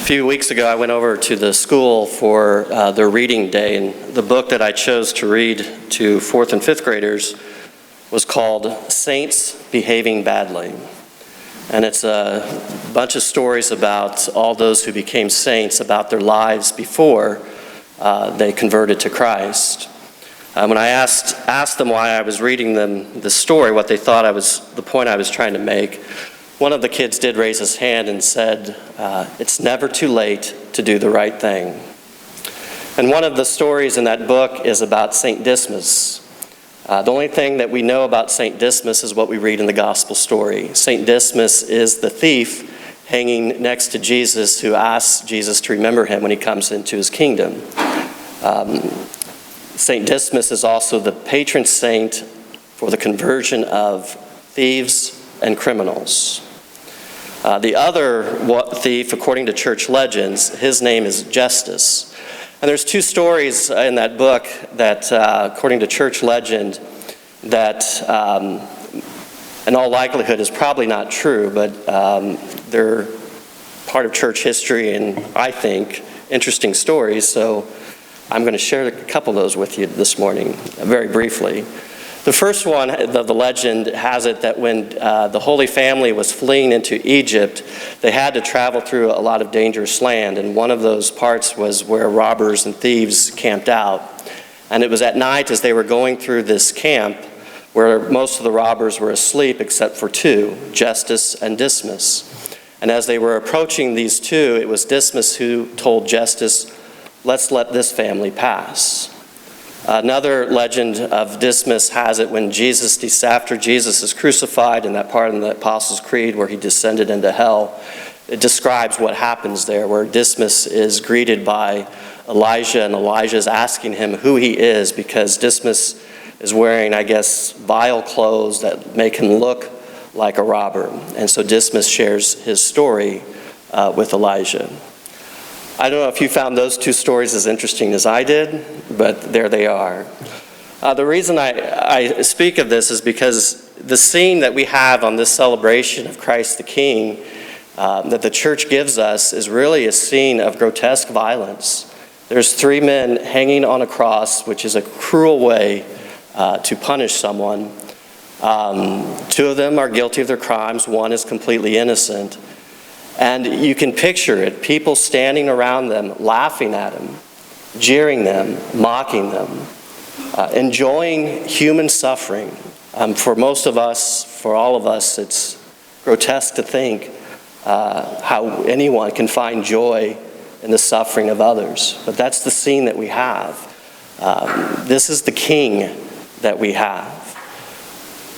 few weeks ago, I went over to the school for their reading day, and the book that I chose to read to 4th and 5th graders was called Saints Behaving Badly. And it's a bunch of stories about all those who became saints, about their lives before they converted to Christ. When I asked them why I was reading them the story, what they thought the point I was trying to make, one of the kids did raise his hand and said, it's never too late to do the right thing. And one of the stories in that book is about St. Dismas. The only thing that we know about St. Dismas is what we read in the gospel story. St. Dismas is the thief hanging next to Jesus who asks Jesus to remember him when he comes into his kingdom. St. Dismas is also the patron saint for the conversion of thieves and criminals. The other thief, according to church legends, his name is Justus. And there's two stories in that book that, according to church legend, that in all likelihood is probably not true, but they're part of church history and, I think, interesting stories. So I'm going to share a couple of those with you this morning, very briefly. The first one, the legend has it that when the Holy Family was fleeing into Egypt, they had to travel through a lot of dangerous land, and one of those parts was where robbers and thieves camped out. And it was at night as they were going through this camp where most of the robbers were asleep except for two, Justus and Dismas. And as they were approaching these two, it was Dismas who told Justus, "Let's let this family pass." Another legend of Dismas has it when after Jesus is crucified, in that part in the Apostles' Creed where he descended into hell, it describes what happens there, where Dismas is greeted by Elijah, and Elijah is asking him who he is because Dismas is wearing, I guess, vile clothes that make him look like a robber. And so Dismas shares his story with Elijah. I don't know if you found those two stories as interesting as I did, but there they are. The reason I speak of this is because the scene that we have on this celebration of Christ the King that the church gives us is really a scene of grotesque violence. There's three men hanging on a cross, which is a cruel way to punish someone. Two of them are guilty of their crimes. One is completely innocent. And you can picture it, people standing around them, laughing at them, jeering them, mocking them, enjoying human suffering. For most of us, for all of us, it's grotesque to think how anyone can find joy in the suffering of others. But that's the scene that we have. This is the king that we have.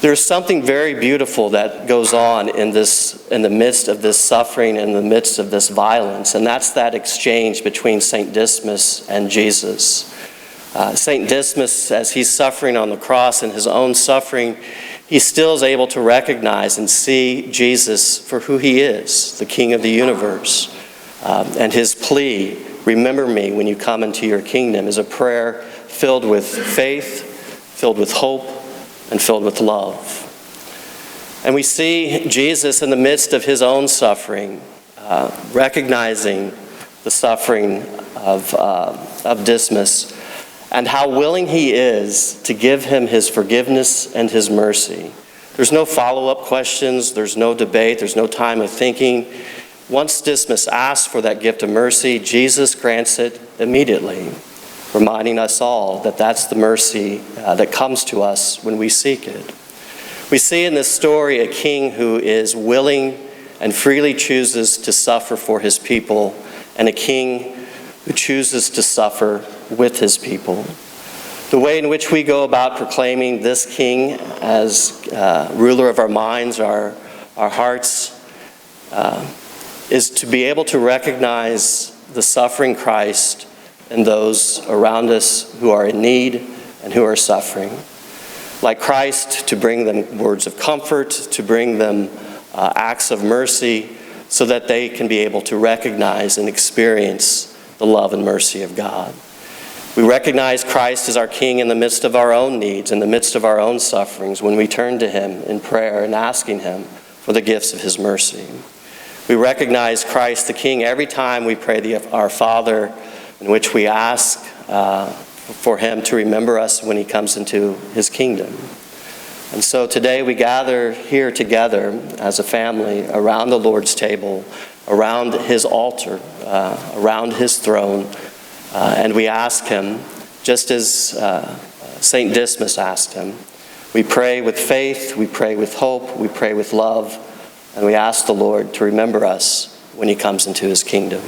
There's something very beautiful that goes on in the midst of this suffering, in the midst of this violence, and that's that exchange between St. Dismas and Jesus. St. Dismas, as he's suffering on the cross in his own suffering, he still is able to recognize and see Jesus for who he is, the King of the universe. And his plea, "Remember me when you come into your kingdom," is a prayer filled with faith, filled with hope, and filled with love. And we see Jesus in the midst of his own suffering, recognizing the suffering of Dismas, and how willing he is to give him his forgiveness and his mercy. There's no follow-up questions, there's no debate, there's no time of thinking. Once Dismas asks for that gift of mercy, Jesus grants it immediately, reminding us all that that's the mercy that comes to us when we seek it. We see in this story a king who is willing and freely chooses to suffer for his people, and a king who chooses to suffer with his people. The way in which we go about proclaiming this king as ruler of our minds, our hearts, is to be able to recognize the suffering Christ and those around us who are in need and who are suffering. Like Christ, to bring them words of comfort, to bring them acts of mercy, so that they can be able to recognize and experience the love and mercy of God. We recognize Christ as our King in the midst of our own needs, in the midst of our own sufferings, when we turn to him in prayer and asking him for the gifts of his mercy. We recognize Christ the King every time we pray the Our Father, in which we ask for him to remember us when he comes into his kingdom. And so today we gather here together as a family around the Lord's table, around his altar, around his throne, and we ask him, just as St. Dismas asked him, we pray with faith, we pray with hope, we pray with love, and we ask the Lord to remember us when he comes into his kingdom.